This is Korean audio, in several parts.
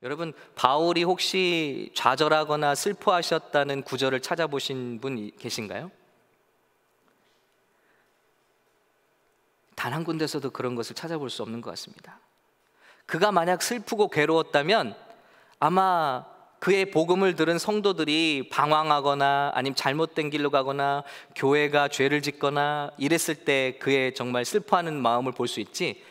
여러분, 바울이 혹시 좌절하거나 슬퍼하셨다는 구절을 찾아보신 분 계신가요? 단 한 군데서도 그런 것을 찾아볼 수 없는 것 같습니다. 그가 만약 슬프고 괴로웠다면 아마 그의 복음을 들은 성도들이 방황하거나 아니면 잘못된 길로 가거나 교회가 죄를 짓거나 이랬을 때 그의 정말 슬퍼하는 마음을 볼 수 있지,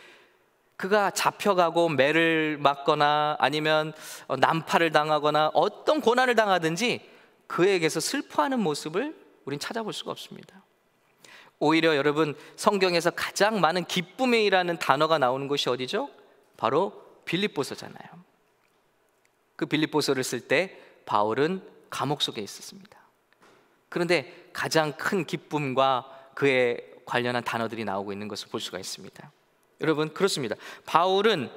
그가 잡혀가고 매를 맞거나 아니면 난파를 당하거나 어떤 고난을 당하든지 그에게서 슬퍼하는 모습을 우린 찾아볼 수가 없습니다. 오히려 여러분, 성경에서 가장 많은 기쁨이라는 단어가 나오는 곳이 어디죠? 바로 빌립보서잖아요. 그 빌립보서를 쓸 때 바울은 감옥 속에 있었습니다. 그런데 가장 큰 기쁨과 그에 관련한 단어들이 나오고 있는 것을 볼 수가 있습니다. 여러분, 그렇습니다. 바울은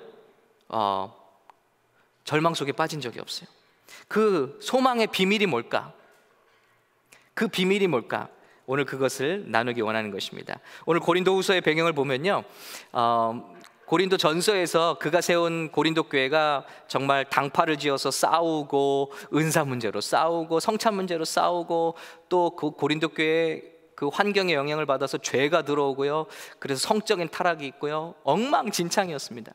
절망 속에 빠진 적이 없어요. 그 소망의 비밀이 뭘까? 그 비밀이 뭘까? 오늘 그것을 나누기 원하는 것입니다. 오늘 고린도후서의 배경을 보면요, 고린도 전서에서 그가 세운 고린도 교회가 정말 당파를 지어서 싸우고 은사 문제로 싸우고 성찬 문제로 싸우고 또 그 고린도 교회 그 환경의 영향을 받아서 죄가 들어오고요, 그래서 성적인 타락이 있고요, 엉망진창이었습니다.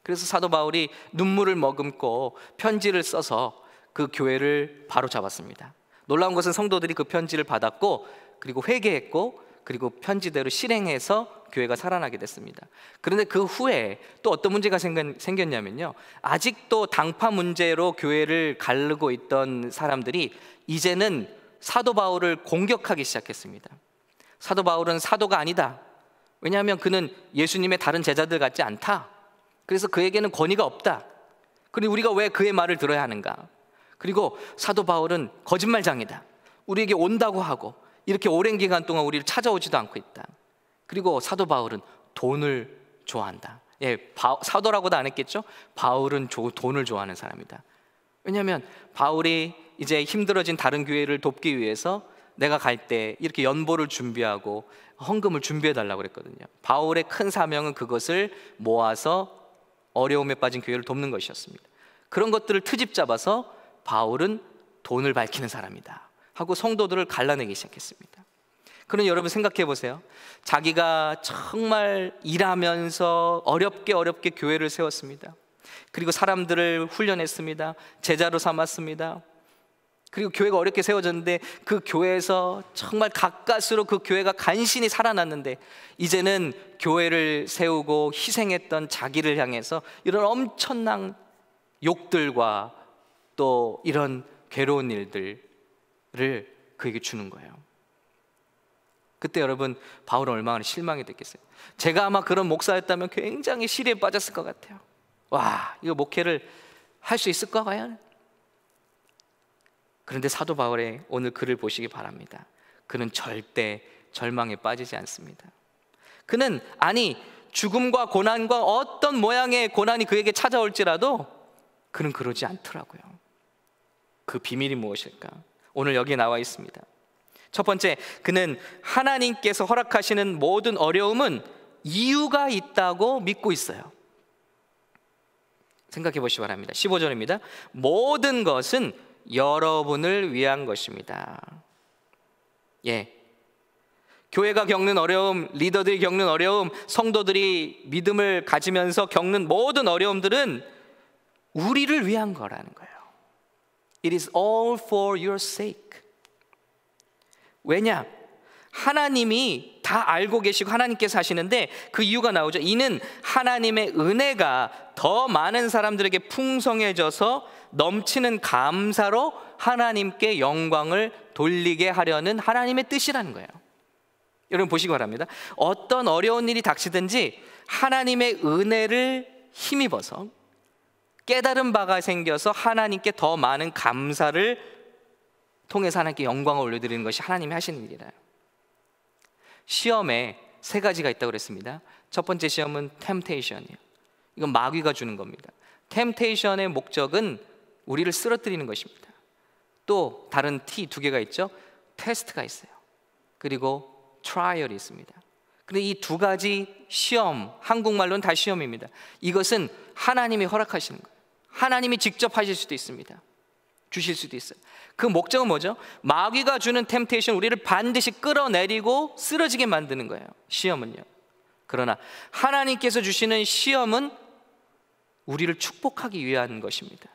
그래서 사도 바울이 눈물을 머금고 편지를 써서 그 교회를 바로잡았습니다. 놀라운 것은 성도들이 그 편지를 받았고 그리고 회개했고 그리고 편지대로 실행해서 교회가 살아나게 됐습니다. 그런데 그 후에 또 어떤 문제가 생겼냐면요, 아직도 당파 문제로 교회를 가르고 있던 사람들이 이제는 사도 바울을 공격하기 시작했습니다. 사도 바울은 사도가 아니다. 왜냐하면 그는 예수님의 다른 제자들 같지 않다. 그래서 그에게는 권위가 없다. 그리고 우리가 왜 그의 말을 들어야 하는가? 그리고 사도 바울은 거짓말장이다. 우리에게 온다고 하고 이렇게 오랜 기간 동안 우리를 찾아오지도 않고 있다. 그리고 사도 바울은 돈을 좋아한다. 사도라고도 안 했겠죠? 바울은 돈을 좋아하는 사람이다. 왜냐하면 바울이 이제 힘들어진 다른 교회를 돕기 위해서 내가 갈 때 이렇게 연보를 준비하고 헌금을 준비해 달라고 그랬거든요. 바울의 큰 사명은 그것을 모아서 어려움에 빠진 교회를 돕는 것이었습니다. 그런 것들을 트집 잡아서 바울은 돈을 밝히는 사람이다 하고 성도들을 갈라내기 시작했습니다. 그럼 여러분 생각해 보세요. 자기가 정말 일하면서 어렵게 교회를 세웠습니다. 그리고 사람들을 훈련했습니다. 제자로 삼았습니다. 그리고 교회가 어렵게 세워졌는데 그 교회에서 정말 가까스로 그 교회가 간신히 살아났는데 이제는 교회를 세우고 희생했던 자기를 향해서 이런 엄청난 욕들과 또 이런 괴로운 일들을 그에게 주는 거예요. 그때 여러분, 바울은 얼마나 실망이 됐겠어요. 제가 아마 그런 목사였다면 굉장히 시리에 빠졌을 것 같아요. 와, 이거 목회를 할 수 있을까 과연? 그런데 사도 바울의 오늘 글을 보시기 바랍니다. 그는 절대 절망에 빠지지 않습니다. 그는 죽음과 고난과 어떤 모양의 고난이 그에게 찾아올지라도 그는 그러지 않더라고요. 그 비밀이 무엇일까? 오늘 여기에 나와 있습니다. 첫 번째, 그는 하나님께서 허락하시는 모든 어려움은 이유가 있다고 믿고 있어요. 생각해 보시기 바랍니다. 15절입니다. 모든 것은 여러분을 위한 것입니다. 교회가 겪는 어려움, 리더들이 겪는 어려움, 성도들이 믿음을 가지면서 겪는 모든 어려움들은 우리를 위한 거라는 거예요. It is all for your sake. 왜냐? 하나님이 다 알고 계시고 하나님께서 하시는데 그 이유가 나오죠. 이는 하나님의 은혜가 더 많은 사람들에게 풍성해져서 넘치는 감사로 하나님께 영광을 돌리게 하려는 하나님의 뜻이라는 거예요. 여러분 보시기 바랍니다. 어떤 어려운 일이 닥치든지 하나님의 은혜를 힘입어서 깨달은 바가 생겨서 하나님께 더 많은 감사를 통해서 하나님께 영광을 올려드리는 것이 하나님이 하시는 일이라요. 시험에 세 가지가 있다고 그랬습니다. 첫 번째 시험은 템테이션이에요. 이건 마귀가 주는 겁니다. 템테이션의 목적은 우리를 쓰러뜨리는 것입니다. 또 다른 T 두 개가 있죠. 테스트가 있어요. 그리고 트라이얼이 있습니다. 그런데 이 두 가지 시험, 한국말로는 다 시험입니다. 이것은 하나님이 허락하시는 거예요. 하나님이 직접 하실 수도 있습니다. 주실 수도 있어요. 그 목적은 뭐죠? 마귀가 주는 템테이션, 우리를 반드시 끌어내리고 쓰러지게 만드는 거예요, 시험은요. 그러나 하나님께서 주시는 시험은 우리를 축복하기 위한 것입니다.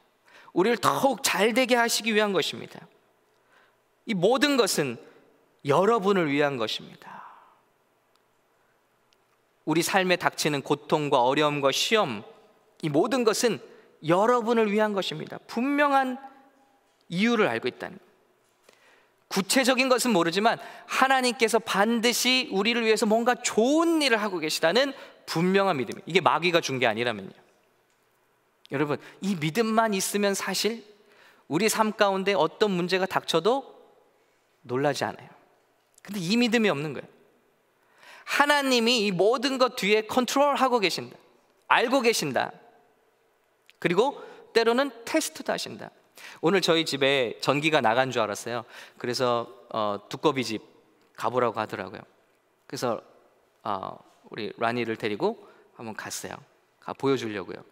우리를 더욱 잘되게 하시기 위한 것입니다. 이 모든 것은 여러분을 위한 것입니다. 우리 삶에 닥치는 고통과 어려움과 시험, 이 모든 것은 여러분을 위한 것입니다. 분명한 이유를 알고 있다는 것. 구체적인 것은 모르지만 하나님께서 반드시 우리를 위해서 뭔가 좋은 일을 하고 계시다는 분명한 믿음, 이게 마귀가 준 게 아니라면요. 여러분, 이 믿음만 있으면 사실 우리 삶 가운데 어떤 문제가 닥쳐도 놀라지 않아요. 근데 이 믿음이 없는 거예요. 하나님이 이 모든 것 뒤에 컨트롤하고 계신다, 알고 계신다, 그리고 때로는 테스트도 하신다. 오늘 저희 집에 전기가 나간 줄 알았어요. 그래서 두꺼비 집 가보라고 하더라고요. 그래서 우리 라니를 데리고 한번 갔어요. 보여주려고요.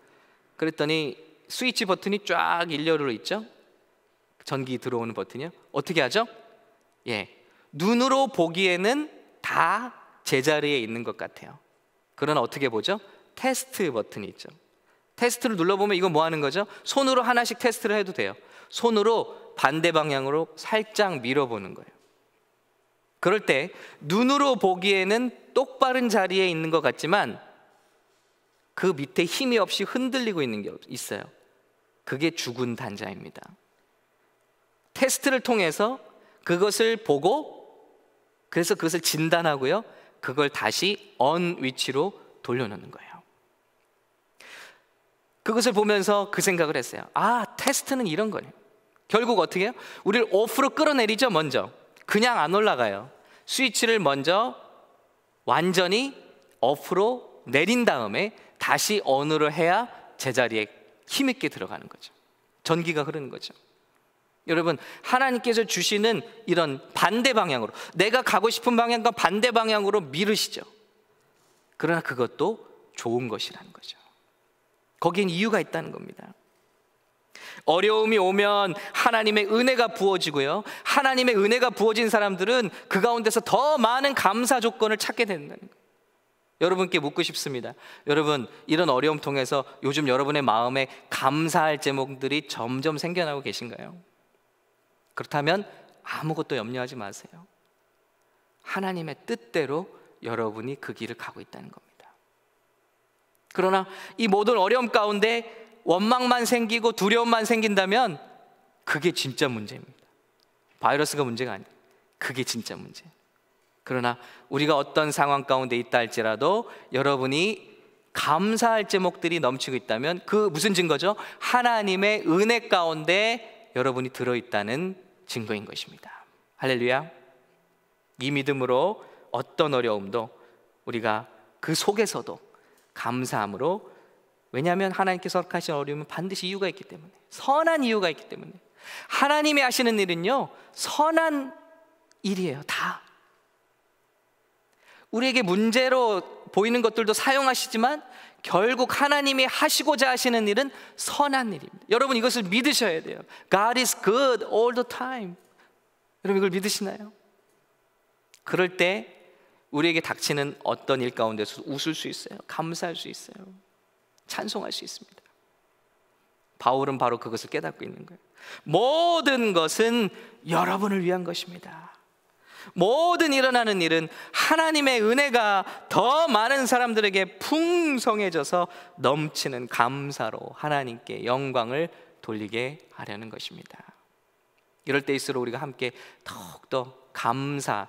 그랬더니 스위치 버튼이 쫙 일렬로 있죠. 전기 들어오는 버튼이요. 어떻게 하죠? 눈으로 보기에는 다 제자리에 있는 것 같아요. 그러나 어떻게 보죠? 테스트 버튼이 있죠. 테스트를 눌러보면 이거 뭐 하는 거죠? 손으로 하나씩 테스트를 해도 돼요. 손으로 반대 방향으로 살짝 밀어보는 거예요. 그럴 때 눈으로 보기에는 똑바른 자리에 있는 것 같지만 그 밑에 힘이 없이 흔들리고 있는 게 있어요. 그게 죽은 단자입니다. 테스트를 통해서 그것을 보고, 그래서 그것을 진단하고요, 그걸 다시 on 위치로 돌려놓는 거예요. 그것을 보면서 그 생각을 했어요. 테스트는 이런 거네요. 결국 어떻게 해요? 우리를 오프로 끌어내리죠. 먼저 그냥 안 올라가요. 스위치를 먼저 완전히 오프로 내린 다음에 다시 on으로 해야 제자리에 힘있게 들어가는 거죠. 전기가 흐르는 거죠. 여러분, 하나님께서 주시는 이런 반대 방향으로, 내가 가고 싶은 방향과 반대 방향으로 밀으시죠. 그러나 그것도 좋은 것이라는 거죠. 거기엔 이유가 있다는 겁니다. 어려움이 오면 하나님의 은혜가 부어지고요, 하나님의 은혜가 부어진 사람들은 그 가운데서 더 많은 감사 조건을 찾게 된다는 거예요. 여러분께 묻고 싶습니다. 여러분, 이런 어려움 통해서 요즘 여러분의 마음에 감사할 제목들이 점점 생겨나고 계신가요? 그렇다면 아무것도 염려하지 마세요. 하나님의 뜻대로 여러분이 그 길을 가고 있다는 겁니다. 그러나 이 모든 어려움 가운데 원망만 생기고 두려움만 생긴다면 그게 진짜 문제입니다. 바이러스가 문제가 아니에요. 그게 진짜 문제예요. 그러나 우리가 어떤 상황 가운데 있다 할지라도 여러분이 감사할 제목들이 넘치고 있다면 그 무슨 증거죠? 하나님의 은혜 가운데 여러분이 들어있다는 증거인 것입니다. 할렐루야. 이 믿음으로 어떤 어려움도 우리가 그 속에서도 감사함으로, 왜냐하면 하나님께서 허락하신 어려움은 반드시 이유가 있기 때문에, 선한 이유가 있기 때문에. 하나님이 하시는 일은요, 선한 일이에요. 다 우리에게 문제로 보이는 것들도 사용하시지만 결국 하나님이 하시고자 하시는 일은 선한 일입니다. 여러분, 이것을 믿으셔야 돼요. God is good all the time. 여러분, 이걸 믿으시나요? 그럴 때 우리에게 닥치는 어떤 일 가운데서 웃을 수 있어요. 감사할 수 있어요. 찬송할 수 있습니다. 바울은 바로 그것을 깨닫고 있는 거예요. 모든 것은 여러분을 위한 것입니다. 모든 일어나는 일은 하나님의 은혜가 더 많은 사람들에게 풍성해져서 넘치는 감사로 하나님께 영광을 돌리게 하려는 것입니다. 이럴 때일수록 우리가 함께 더욱더 감사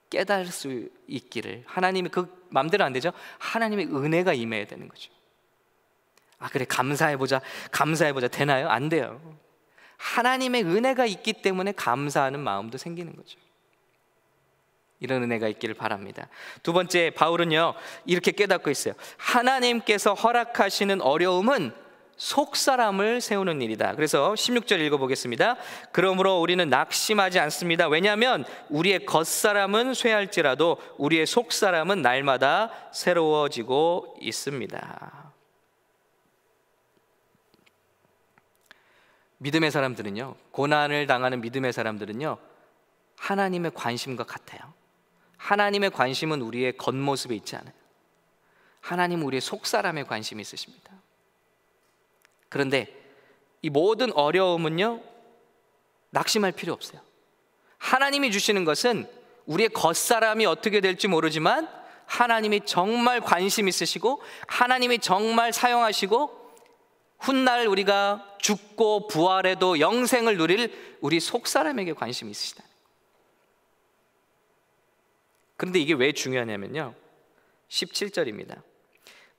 깨달을 수 있기를, 하나님이 그 마음대로 안 되죠. 하나님의 은혜가 임해야 되는 거죠. 그래, 감사해보자 되나요? 안 돼요. 하나님의 은혜가 있기 때문에 감사하는 마음도 생기는 거죠. 이런 은혜가 있기를 바랍니다. 두 번째, 바울은요 이렇게 깨닫고 있어요. 하나님께서 허락하시는 어려움은 속사람을 세우는 일이다. 그래서 16절 읽어보겠습니다. 그러므로 우리는 낙심하지 않습니다. 왜냐하면 우리의 겉사람은 쇠할지라도 우리의 속사람은 날마다 새로워지고 있습니다. 믿음의 사람들은요, 고난을 당하는 믿음의 사람들은요, 하나님의 관심과 같아요. 하나님의 관심은 우리의 겉모습에 있지 않아요. 하나님은 우리의 속사람에 관심이 있으십니다. 그런데 이 모든 어려움은요, 낙심할 필요 없어요. 하나님이 주시는 것은 우리의 겉사람이 어떻게 될지 모르지만 하나님이 정말 관심 있으시고 하나님이 정말 사용하시고 훗날 우리가 죽고 부활해도 영생을 누릴 우리 속사람에게 관심이 있으시다. 그런데 이게 왜 중요하냐면요, 17절입니다.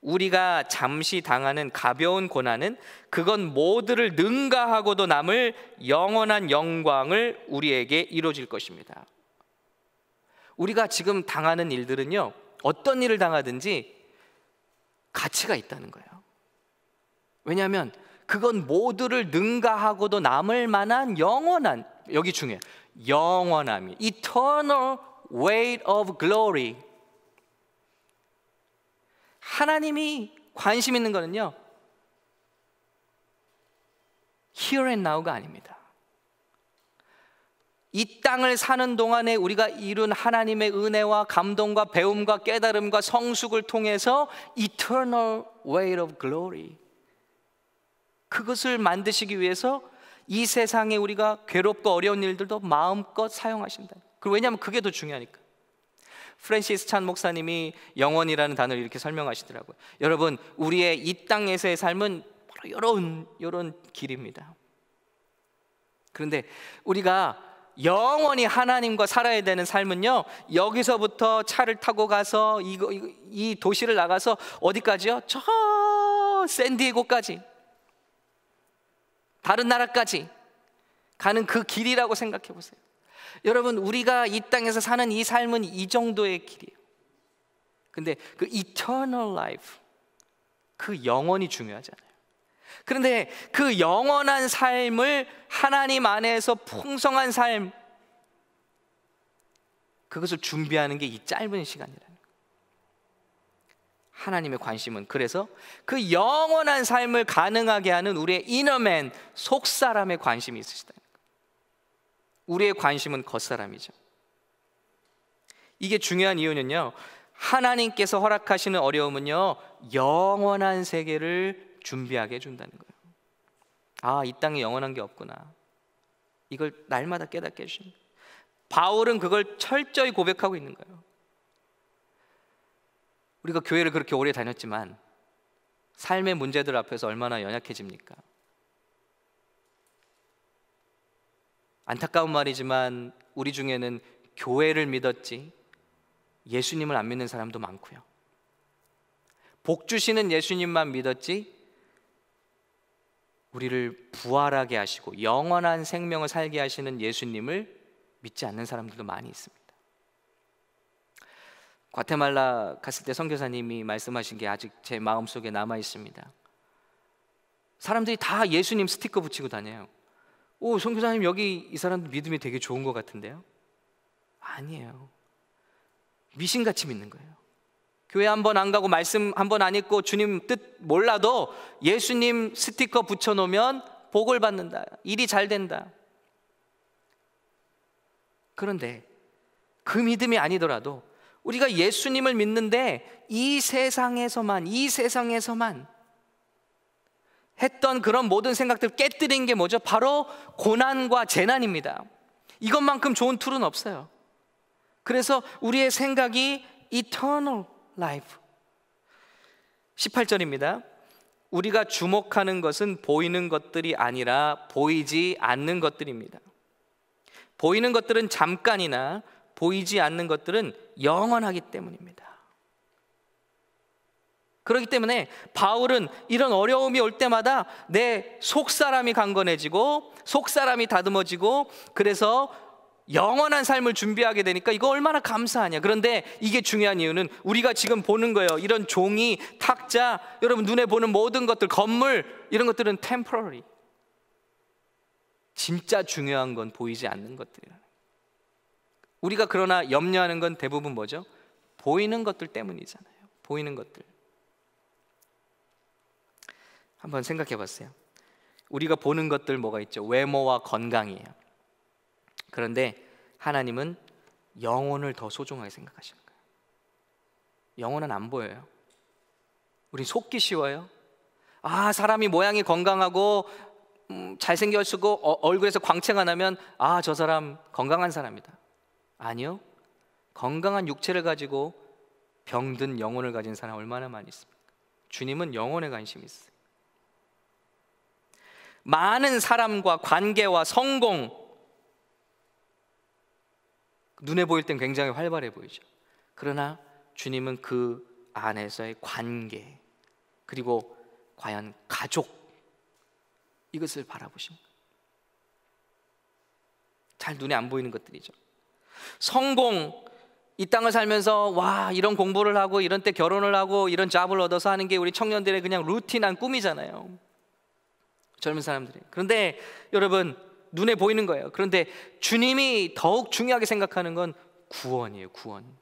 우리가 잠시 당하는 가벼운 고난은 그건 모두를 능가하고도 남을 영원한 영광을 우리에게 이루어질 것입니다. 우리가 지금 당하는 일들은요, 어떤 일을 당하든지 가치가 있다는 거예요. 왜냐하면 그건 모두를 능가하고도 남을 만한 영원한, 여기 중요해요, 영원함이, eternal weight of glory. 하나님이 관심 있는 거는요, here and now가 아닙니다. 이 땅을 사는 동안에 우리가 이룬 하나님의 은혜와 감동과 배움과 깨달음과 성숙을 통해서 eternal weight of glory, 그것을 만드시기 위해서 이 세상에 우리가 괴롭고 어려운 일들도 마음껏 사용하신다. 왜냐하면 그게 더 중요하니까. 프랜시스 찬 목사님이 영원이라는 단어를 이렇게 설명하시더라고요. 여러분, 우리의 이 땅에서의 삶은 바로 이런 길입니다. 그런데 우리가 영원히 하나님과 살아야 되는 삶은요, 여기서부터 차를 타고 가서 이 도시를 나가서 어디까지요? 저 샌디에고까지, 다른 나라까지 가는 그 길이라고 생각해 보세요. 여러분, 우리가 이 땅에서 사는 이 삶은 이 정도의 길이에요. 근데 그 eternal life, 그 영원이 중요하잖아요. 그런데 그 영원한 삶을 하나님 안에서 풍성한 삶, 그것을 준비하는 게 이 짧은 시간이라는 거예요. 하나님의 관심은 그래서 그 영원한 삶을 가능하게 하는 우리의 이너맨, 속사람의 관심이 있으시다. 우리의 관심은 겉사람이죠. 이게 중요한 이유는요, 하나님께서 허락하시는 어려움은요, 영원한 세계를 준비하게 해준다는 거예요. 아, 이 땅에 영원한 게 없구나, 이걸 날마다 깨닫게 해주십니다. 바울은 그걸 철저히 고백하고 있는 거예요. 우리가 교회를 그렇게 오래 다녔지만 삶의 문제들 앞에서 얼마나 연약해집니까? 안타까운 말이지만 우리 중에는 교회를 믿었지 예수님을 안 믿는 사람도 많고요, 복 주시는 예수님만 믿었지 우리를 부활하게 하시고 영원한 생명을 살게 하시는 예수님을 믿지 않는 사람들도 많이 있습니다. 과테말라 갔을 때 선교사님이 말씀하신 게 아직 제 마음속에 남아 있습니다. 사람들이 다 예수님 스티커 붙이고 다녀요. 오, 선교사님, 여기 이 사람들 믿음이 되게 좋은 것 같은데요? 아니에요. 미신같이 믿는 거예요. 교회 한 번 안 가고 말씀 한 번 안 읽고 주님 뜻 몰라도 예수님 스티커 붙여놓으면 복을 받는다, 일이 잘 된다. 그런데 그 믿음이 아니더라도 우리가 예수님을 믿는데 이 세상에서만 했던 그런 모든 생각들을 깨뜨린 게 뭐죠? 바로 고난과 재난입니다. 이것만큼 좋은 툴은 없어요. 그래서 우리의 생각이 eternal life. 18절입니다. 우리가 주목하는 것은 보이는 것들이 아니라 보이지 않는 것들입니다. 보이는 것들은 잠깐이나 보이지 않는 것들은 영원하기 때문입니다. 그렇기 때문에 바울은 이런 어려움이 올 때마다 내 속사람이 강건해지고 속사람이 다듬어지고 그래서 영원한 삶을 준비하게 되니까 이거 얼마나 감사하냐. 그런데 이게 중요한 이유는 우리가 지금 보는 거예요. 이런 종이, 탁자, 여러분 눈에 보는 모든 것들, 건물, 이런 것들은 temporary. 진짜 중요한 건 보이지 않는 것들이에요. 우리가 그러나 염려하는 건 대부분 뭐죠? 보이는 것들 때문이잖아요. 보이는 것들. 한번 생각해 봤어요. 우리가 보는 것들 뭐가 있죠? 외모와 건강이에요. 그런데 하나님은 영혼을 더 소중하게 생각하시는 거예요. 영혼은 안 보여요. 우리 속기 쉬워요. 사람이 모양이 건강하고 잘생겼고 얼굴에서 광채가 나면 저 사람 건강한 사람이다. 아니요, 건강한 육체를 가지고 병든 영혼을 가진 사람 얼마나 많이 있습니까? 주님은 영혼에 관심이 있어요. 많은 사람과 관계와 성공, 눈에 보일 땐 굉장히 활발해 보이죠. 그러나 주님은 그 안에서의 관계, 그리고 과연 가족, 이것을 바라보십니다. 잘 눈에 안 보이는 것들이죠. 성공, 이 땅을 살면서 이런 공부를 하고 이런 때 결혼을 하고 이런 잡을 얻어서 하는 게 우리 청년들의 그냥 루틴한 꿈이잖아요, 젊은 사람들이. 그런데 여러분, 눈에 보이는 거예요. 그런데 주님이 더욱 중요하게 생각하는 건 구원이에요. 구원.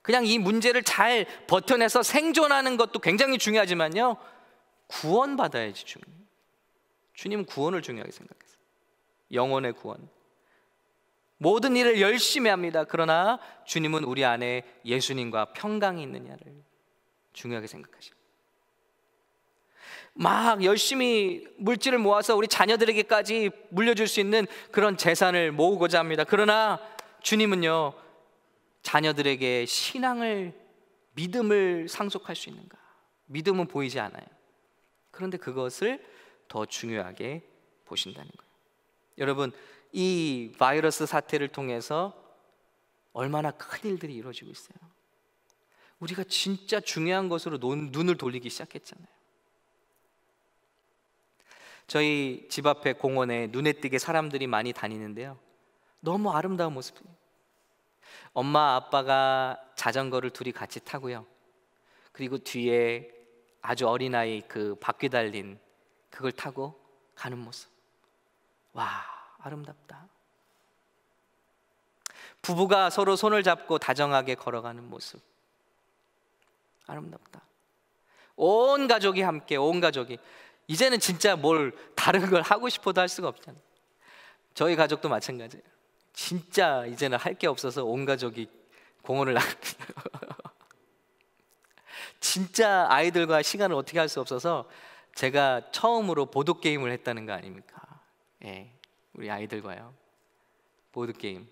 그냥 이 문제를 잘 버텨내서 생존하는 것도 굉장히 중요하지만요, 구원받아야지. 주님은 구원을 중요하게 생각했어요. 영혼의 구원. 모든 일을 열심히 합니다. 그러나 주님은 우리 안에 예수님과 평강이 있느냐를 중요하게 생각하십니다. 막 열심히 물질을 모아서 우리 자녀들에게까지 물려줄 수 있는 그런 재산을 모으고자 합니다. 그러나 주님은요, 자녀들에게 신앙을, 믿음을 상속할 수 있는가? 믿음은 보이지 않아요. 그런데 그것을 더 중요하게 보신다는 거예요. 여러분, 이 바이러스 사태를 통해서 얼마나 큰 일들이 이루어지고 있어요. 우리가 진짜 중요한 것으로 눈을 돌리기 시작했잖아요. 저희 집 앞에 공원에 눈에 띄게 사람들이 많이 다니는데요, 너무 아름다운 모습이에요. 엄마 아빠가 자전거를 둘이 같이 타고요, 그리고 뒤에 아주 어린아이 그 바퀴 달린 그걸 타고 가는 모습, 아름답다. 부부가 서로 손을 잡고 다정하게 걸어가는 모습, 아름답다. 온 가족이 함께, 온 가족이. 이제는 진짜 뭘 다른 걸 하고 싶어도 할 수가 없잖아요. 저희 가족도 마찬가지예요. 진짜 이제는 할 게 없어서 온 가족이 공원을 나가요. 진짜 아이들과 시간을 어떻게 할 수 없어서 제가 처음으로 보드게임을 했다는 거 아닙니까? 우리 아이들과요, 보드게임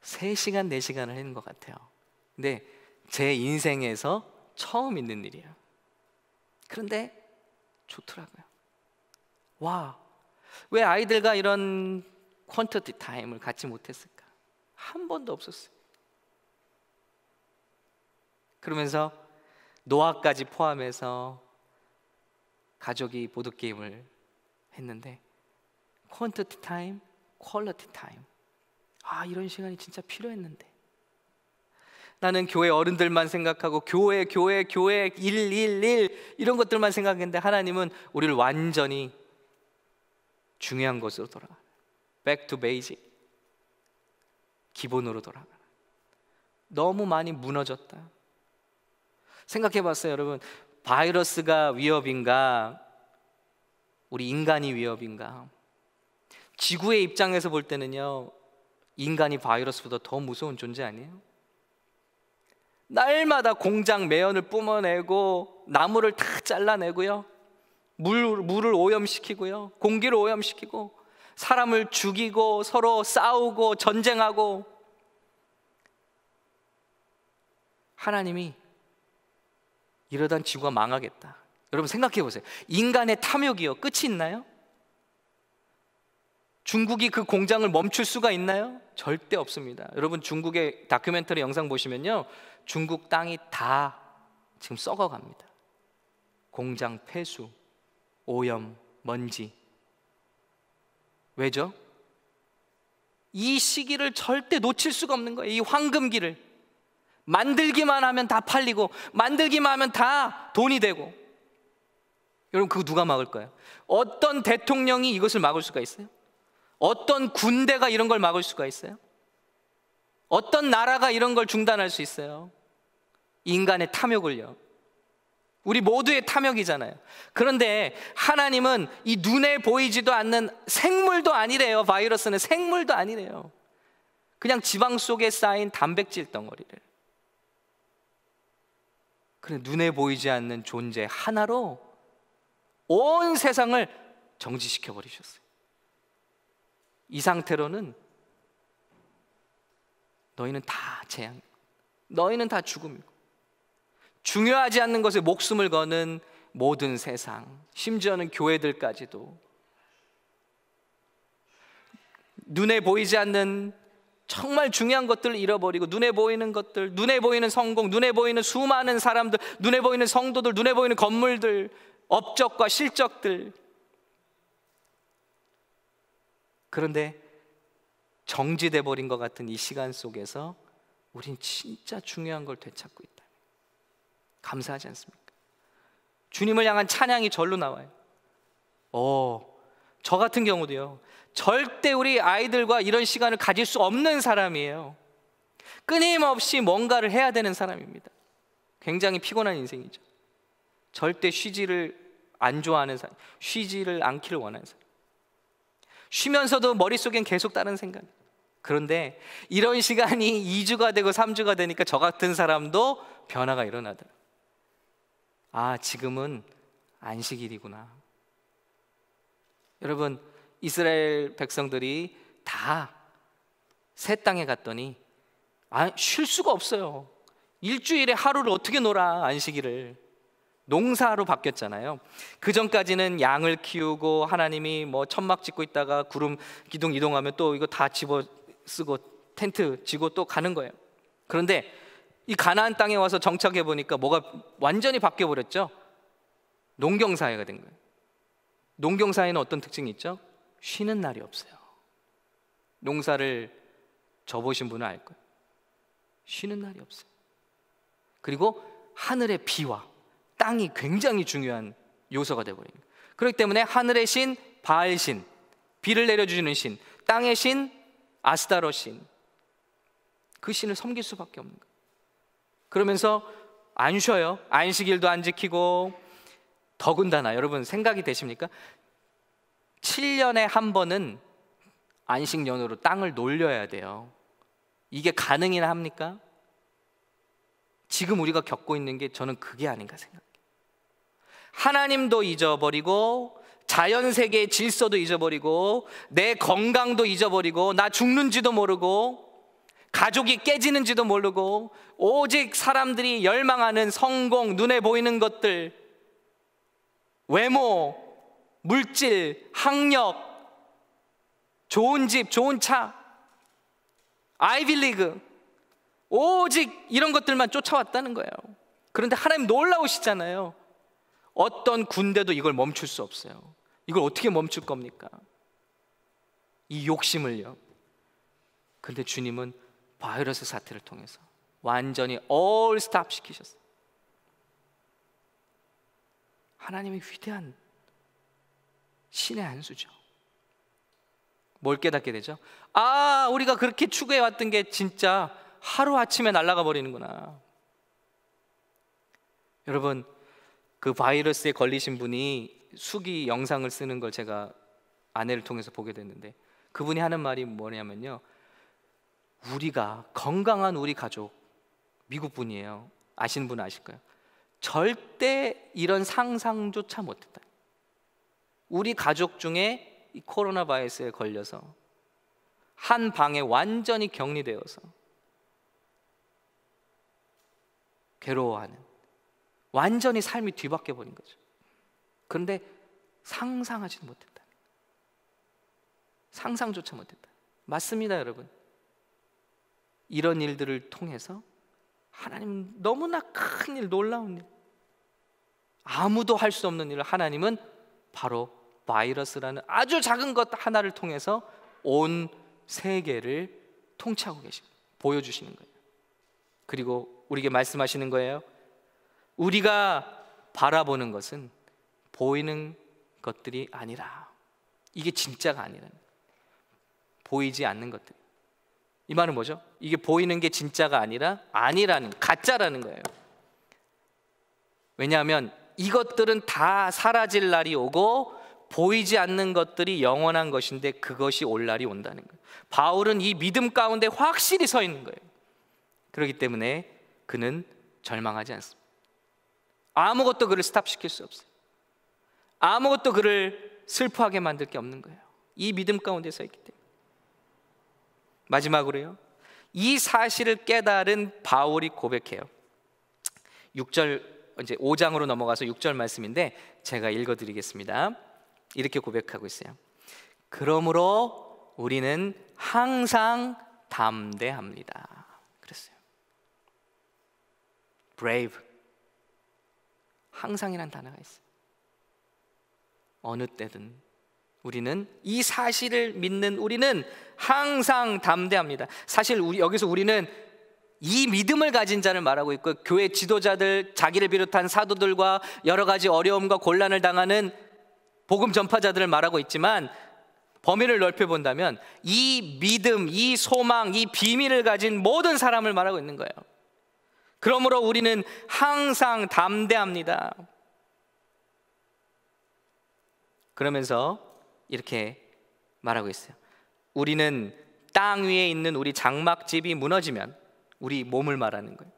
3시간, 4시간을 했는 것 같아요. 근데 제 인생에서 처음 있는 일이에요. 그런데 좋더라고요. 왜 아이들과 이런 퀀터티 타임을 갖지 못했을까? 한 번도 없었어요. 그러면서 노아까지 포함해서 가족이 보드게임을 했는데, 퀀터티 타임, 퀄리티 타임, 이런 시간이 진짜 필요했는데. 나는 교회 어른들만 생각하고 교회 일 이런 것들만 생각했는데, 하나님은 우리를 완전히 중요한 것으로 돌아가는, back to basic, 기본으로 돌아가는. 너무 많이 무너졌다. 생각해 봤어요, 여러분. 바이러스가 위협인가, 우리 인간이 위협인가? 지구의 입장에서 볼 때는요, 인간이 바이러스보다 더 무서운 존재 아니에요? 날마다 공장 매연을 뿜어내고 나무를 다 잘라내고요, 물을 오염시키고요, 공기를 오염시키고, 사람을 죽이고 서로 싸우고 전쟁하고. 하나님이 이러다 지구가 망하겠다. 여러분 생각해 보세요. 인간의 탐욕이요, 끝이 있나요? 중국이 그 공장을 멈출 수가 있나요? 절대 없습니다. 여러분, 중국의 다큐멘터리 영상 보시면요, 중국 땅이 다 지금 썩어갑니다. 공장 폐수, 오염, 먼지. 왜죠? 이 시기를 절대 놓칠 수가 없는 거예요. 이 황금기를. 만들기만 하면 다 팔리고, 만들기만 하면 다 돈이 되고. 여러분, 그거 누가 막을 거예요? 어떤 대통령이 이것을 막을 수가 있어요? 어떤 군대가 이런 걸 막을 수가 있어요? 어떤 나라가 이런 걸 중단할 수 있어요? 인간의 탐욕을요. 우리 모두의 탐욕이잖아요. 그런데 하나님은 이 눈에 보이지도 않는 생물도 아니래요. 바이러스는 생물도 아니래요. 그냥 지방 속에 쌓인 단백질 덩어리를. 그래, 눈에 보이지 않는 존재 하나로 온 세상을 정지시켜 버리셨어요. 이 상태로는 너희는 다 재앙, 너희는 다 죽음이고, 중요하지 않는 것에 목숨을 거는 모든 세상, 심지어는 교회들까지도 눈에 보이지 않는 정말 중요한 것들을 잃어버리고, 눈에 보이는 것들, 눈에 보이는 성공, 눈에 보이는 수많은 사람들, 눈에 보이는 성도들, 눈에 보이는 건물들, 업적과 실적들. 그런데 정지돼 버린 것 같은 이 시간 속에서 우린 진짜 중요한 걸 되찾고 있다. 감사하지 않습니까? 주님을 향한 찬양이 절로 나와요. 저 같은 경우도요, 절대 우리 아이들과 이런 시간을 가질 수 없는 사람이에요. 끊임없이 뭔가를 해야 되는 사람입니다. 굉장히 피곤한 인생이죠. 절대 쉬지를 안 좋아하는 사람, 쉬지를 않기를 원하는 사람. 쉬면서도 머릿속엔 계속 다른 생각. 그런데 이런 시간이 2주가 되고 3주가 되니까 저 같은 사람도 변화가 일어나더라고요. 지금은 안식일이구나. 여러분, 이스라엘 백성들이 다 새 땅에 갔더니 쉴 수가 없어요. 일주일에 하루를 어떻게 놀아, 안식일을. 농사로 바뀌었잖아요. 그 전까지는 양을 키우고 하나님이 뭐 천막 짓고 있다가 구름 기둥 이동하면 또 이거 다 집어 쓰고 텐트 지고 또 가는 거예요. 그런데 이 가나안 땅에 와서 정착해 보니까 뭐가 완전히 바뀌어 버렸죠. 농경사회가 된 거예요. 농경사회는 어떤 특징이 있죠? 쉬는 날이 없어요. 농사를 져보신 분은 알 거예요. 쉬는 날이 없어요. 그리고 하늘의 비와 땅이 굉장히 중요한 요소가 되어버립니다. 그렇기 때문에 하늘의 신 바알 신, 비를 내려주시는 신, 땅의 신 아스타롯 신, 그 신을 섬길 수밖에 없는 거예요. 그러면서 안 쉬어요. 안식일도 안 지키고. 더군다나 여러분 생각이 되십니까? 7년에 한 번은 안식년으로 땅을 놀려야 돼요. 이게 가능이나 합니까? 지금 우리가 겪고 있는 게 저는 그게 아닌가 생각해요. 하나님도 잊어버리고, 자연세계의 질서도 잊어버리고, 내 건강도 잊어버리고, 나 죽는지도 모르고, 가족이 깨지는지도 모르고, 오직 사람들이 열망하는 성공, 눈에 보이는 것들, 외모, 물질, 학력, 좋은 집, 좋은 차, 아이빌리그, 오직 이런 것들만 쫓아왔다는 거예요. 그런데 하나님 놀라우시잖아요. 어떤 군대도 이걸 멈출 수 없어요. 이걸 어떻게 멈출 겁니까? 이 욕심을요. 근데 주님은 바이러스 사태를 통해서 완전히 all stop 시키셨어요. 하나님의 위대한 신의 한 수죠. 뭘 깨닫게 되죠? 우리가 그렇게 추구해왔던 게 진짜 하루아침에 날아가 버리는구나. 여러분, 그 바이러스에 걸리신 분이 수기 영상을 쓰는 걸 제가 아내를 통해서 보게 됐는데, 그분이 하는 말이 뭐냐면요, 우리가 건강한 우리 가족, 미국 분이에요. 아시는 분은 아실 거예요. 절대 이런 상상조차 못했다. 우리 가족 중에 이 코로나 바이러스에 걸려서 한 방에 완전히 격리되어서 괴로워하는, 완전히 삶이 뒤바뀌어 버린 거죠. 그런데 상상하지도 못했다. 상상조차 못했다. 맞습니다, 여러분. 이런 일들을 통해서 하나님 너무나 큰 일, 놀라운 일, 아무도 할 수 없는 일을 하나님은 바로 바이러스라는 아주 작은 것 하나를 통해서 온 세계를 통치하고 계십니다. 보여주시는 거예요. 그리고 우리에게 말씀하시는 거예요. 우리가 바라보는 것은 보이는 것들이 아니라, 이게 진짜가 아니라는 거예요. 보이지 않는 것들. 이 말은 뭐죠? 이게 보이는 게 진짜가 아니라 아니라는, 가짜라는 거예요. 왜냐하면 이것들은 다 사라질 날이 오고 보이지 않는 것들이 영원한 것인데 그것이 올 날이 온다는 거예요. 바울은 이 믿음 가운데 확실히 서 있는 거예요. 그렇기 때문에 그는 절망하지 않습니다. 아무것도 그를 스탑시킬 수 없어요. 아무것도 그를 슬퍼하게 만들 게 없는 거예요. 이 믿음 가운데 서 있기 때문에. 마지막으로요, 이 사실을 깨달은 바울이 고백해요. 6절, 이제 5장으로 넘어가서 6절 말씀인데 제가 읽어드리겠습니다. 이렇게 고백하고 있어요. 그러므로 우리는 항상 담대합니다. 그랬어요. brave, 항상이란 단어가 있어요. 어느 때든 우리는 이 사실을 믿는 우리는 항상 담대합니다. 사실 여기서 우리는 이 믿음을 가진 자를 말하고 있고, 교회 지도자들, 자기를 비롯한 사도들과 여러 가지 어려움과 곤란을 당하는 복음 전파자들을 말하고 있지만, 범위를 넓혀본다면 이 믿음, 이 소망, 이 비밀을 가진 모든 사람을 말하고 있는 거예요. 그러므로 우리는 항상 담대합니다. 그러면서 이렇게 말하고 있어요. 우리는 땅 위에 있는 우리 장막집이 무너지면, 우리 몸을 말하는 거예요,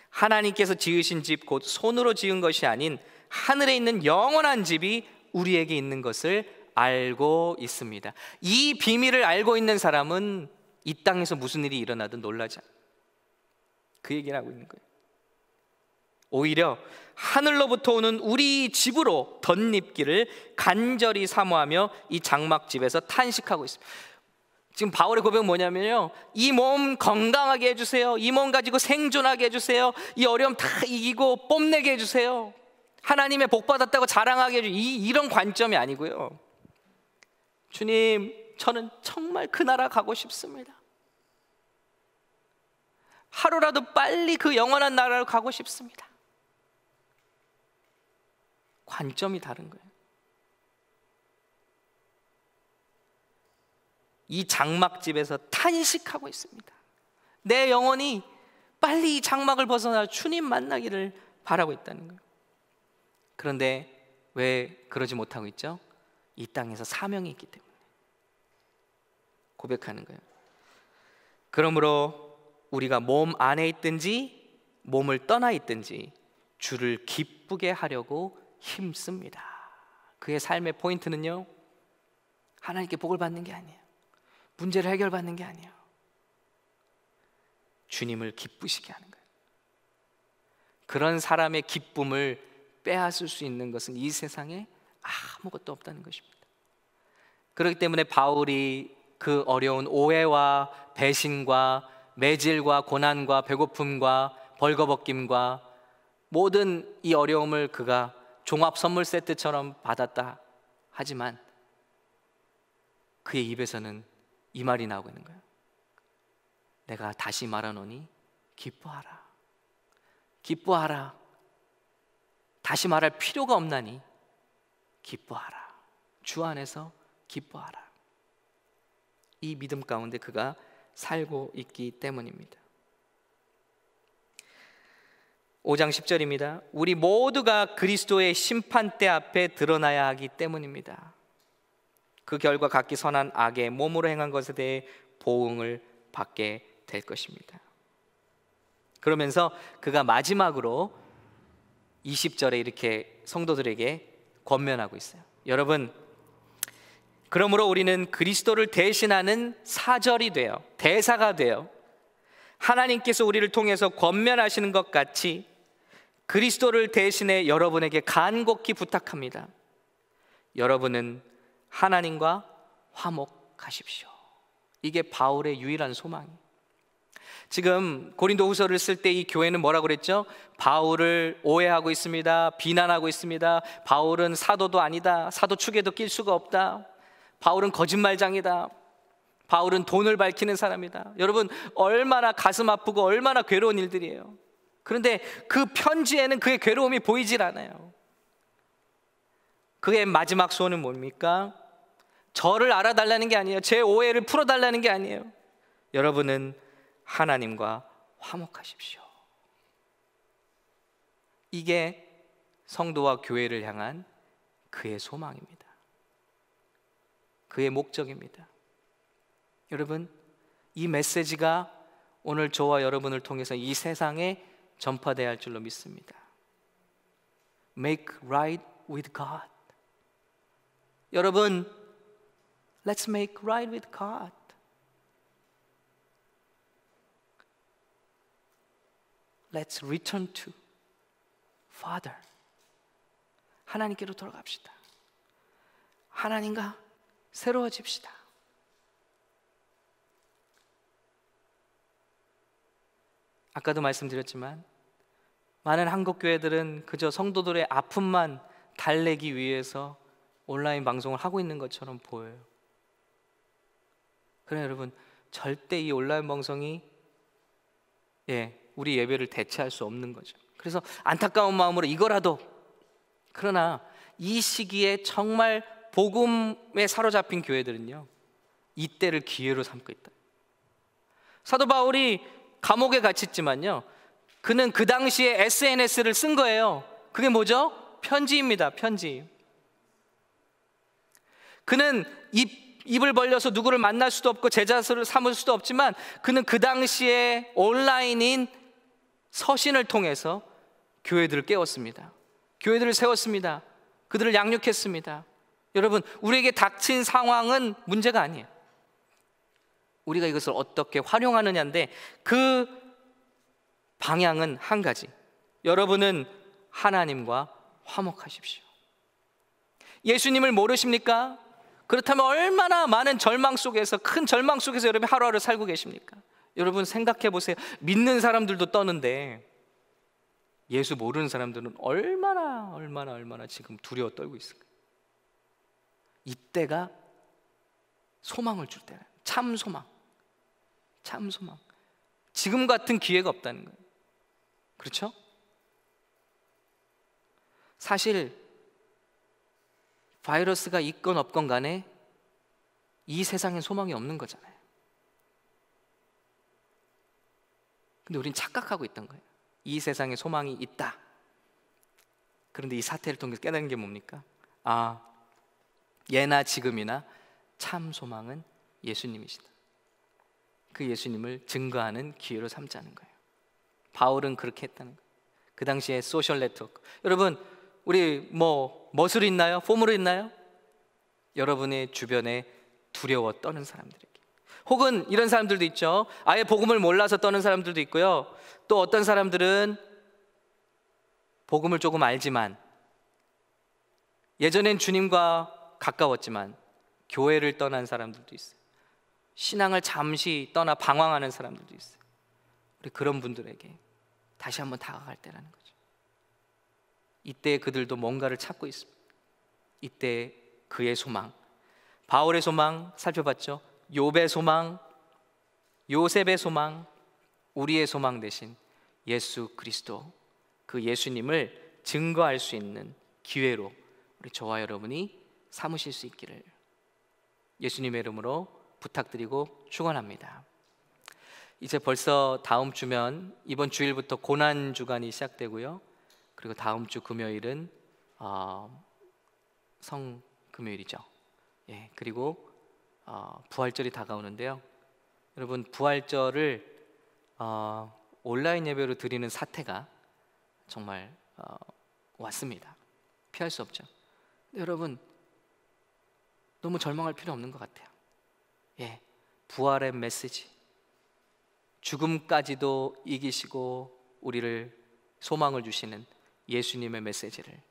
하나님께서 지으신 집, 곧 손으로 지은 것이 아닌 하늘에 있는 영원한 집이 우리에게 있는 것을 알고 있습니다. 이 비밀을 알고 있는 사람은 이 땅에서 무슨 일이 일어나든 놀라지 않아요. 그 얘기를 하고 있는 거예요. 오히려 하늘로부터 오는 우리 집으로 덧입기를 간절히 사모하며 이 장막집에서 탄식하고 있습니다. 지금 바울의 고백은 뭐냐면요, 이 몸 건강하게 해주세요. 이 몸 가지고 생존하게 해주세요. 이 어려움 다 이기고 뽐내게 해주세요. 하나님의 복 받았다고 자랑하게 해주세요. 이런 관점이 아니고요, 주님, 저는 정말 그 나라 가고 싶습니다. 하루라도 빨리 그 영원한 나라로 가고 싶습니다. 관점이 다른 거예요. 이 장막집에서 탄식하고 있습니다. 내 영혼이 빨리 이 장막을 벗어나 주님 만나기를 바라고 있다는 거예요. 그런데 왜 그러지 못하고 있죠? 이 땅에서 사명이 있기 때문에 고백하는 거예요. 그러므로 우리가 몸 안에 있든지 몸을 떠나 있든지 주를 기쁘게 하려고 힘씁니다. 그의 삶의 포인트는요, 하나님께 복을 받는 게 아니에요. 문제를 해결받는 게 아니에요. 주님을 기쁘시게 하는 거예요. 그런 사람의 기쁨을 빼앗을 수 있는 것은 이 세상에 아무것도 없다는 것입니다. 그렇기 때문에 바울이 그 어려운 오해와 배신과 매질과 고난과 배고픔과 벌거벗김과 모든 이 어려움을 그가 종합 선물 세트처럼 받았다 하지만, 그의 입에서는 이 말이 나오고 있는 거예요. 내가 다시 말하노니 기뻐하라. 기뻐하라. 다시 말할 필요가 없나니 기뻐하라. 주 안에서 기뻐하라. 이 믿음 가운데 그가 살고 있기 때문입니다. 5장 10절입니다. 우리 모두가 그리스도의 심판대 앞에 드러나야 하기 때문입니다. 그 결과 각기 선한 악의 몸으로 행한 것에 대해 보응을 받게 될 것입니다. 그러면서 그가 마지막으로 20절에 이렇게 성도들에게 권면하고 있어요. 여러분, 그러므로 우리는 그리스도를 대신하는 사절이 되어, 대사가 되어 하나님께서 우리를 통해서 권면하시는 것 같이 그리스도를 대신해 여러분에게 간곡히 부탁합니다. 여러분은 하나님과 화목하십시오. 이게 바울의 유일한 소망이에요. 지금 고린도후서를 쓸 때 이 교회는 뭐라고 그랬죠? 바울을 오해하고 있습니다. 비난하고 있습니다. 바울은 사도도 아니다. 사도 축에도 낄 수가 없다. 바울은 거짓말장이다. 바울은 돈을 밝히는 사람이다. 여러분, 얼마나 가슴 아프고 얼마나 괴로운 일들이에요. 그런데 그 편지에는 그의 괴로움이 보이질 않아요. 그의 마지막 소원은 뭡니까? 저를 알아달라는 게 아니에요. 제 오해를 풀어달라는 게 아니에요. 여러분은 하나님과 화목하십시오. 이게 성도와 교회를 향한 그의 소망입니다. 그의 목적입니다. 여러분, 이 메시지가 오늘 저와 여러분을 통해서 이 세상에 전파되어야 할 줄로 믿습니다. Make right with God. 여러분, let's make right with God. Let's return to Father. 하나님께로 돌아갑시다. 하나님과 새로워집시다. 아까도 말씀드렸지만 많은 한국 교회들은 그저 성도들의 아픔만 달래기 위해서 온라인 방송을 하고 있는 것처럼 보여요. 그러나 여러분, 절대 이 온라인 방송이 우리 예배를 대체할 수 없는 거죠. 그래서 안타까운 마음으로 이거라도, 그러나 이 시기에 정말 복음에 사로잡힌 교회들은요, 이때를 기회로 삼고 있다. 사도 바울이 감옥에 갇혔지만요, 그는 그 당시에 SNS를 쓴 거예요. 그게 뭐죠? 편지입니다. 편지. 그는 입을 벌려서 누구를 만날 수도 없고 제자를 삼을 수도 없지만 그는 그 당시에 온라인인 서신을 통해서 교회들을 깨웠습니다. 교회들을 세웠습니다. 그들을 양육했습니다. 여러분, 우리에게 닥친 상황은 문제가 아니에요. 우리가 이것을 어떻게 활용하느냐인데, 그 방향은 한 가지. 여러분은 하나님과 화목하십시오. 예수님을 모르십니까? 그렇다면 얼마나 많은 절망 속에서, 큰 절망 속에서 여러분 하루하루 살고 계십니까? 여러분 생각해 보세요. 믿는 사람들도 떠는데 예수 모르는 사람들은 얼마나 지금 두려워 떨고 있을까요? 이때가 소망을 줄 때는 참 소망. 지금 같은 기회가 없다는 거예요. 그렇죠? 사실 바이러스가 있건 없건 간에 이 세상엔 소망이 없는 거잖아요. 근데 우린 착각하고 있던 거예요. 이 세상에 소망이 있다. 그런데 이 사태를 통해서 깨닫는 게 뭡니까? 예나 지금이나 참 소망은 예수님이시다. 그 예수님을 증거하는 기회로 삼자는 거예요. 바울은 그렇게 했다는 거예요. 그 당시에 소셜 네트워크, 여러분 우리 멋으로 있나요? 폼으로 있나요? 여러분의 주변에 두려워 떠는 사람들에게, 혹은 이런 사람들도 있죠. 아예 복음을 몰라서 떠는 사람들도 있고요. 또 어떤 사람들은 복음을 조금 알지만 예전엔 주님과 가까웠지만 교회를 떠난 사람들도 있어요. 신앙을 잠시 떠나 방황하는 사람들도 있어요. 우리 그런 분들에게 다시 한번 다가갈 때라는 거죠. 이때 그들도 뭔가를 찾고 있습니다. 이때 그의 소망, 바울의 소망 살펴봤죠. 욥의 소망, 요셉의 소망, 우리의 소망 대신 예수 그리스도, 그 예수님을 증거할 수 있는 기회로 우리 저와 여러분이 삼으실 수 있기를 예수님의 이름으로 부탁드리고 축원합니다. 이제 벌써 다음 주면 이번 주일부터 고난 주간이 시작되고요. 그리고 다음 주 금요일은 성금요일이죠. 그리고 부활절이 다가오는데요. 여러분, 부활절을 온라인 예배로 드리는 사태가 정말 왔습니다. 피할 수 없죠. 근데 여러분, 너무 절망할 필요 없는 것 같아요. 부활의 메시지, 죽음까지도 이기시고 우리를 소망을 주시는 예수님의 메시지를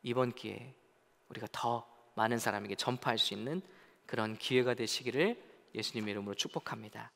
이번 기회에 우리가 더 많은 사람에게 전파할 수 있는 그런 기회가 되시기를 예수님의 이름으로 축복합니다.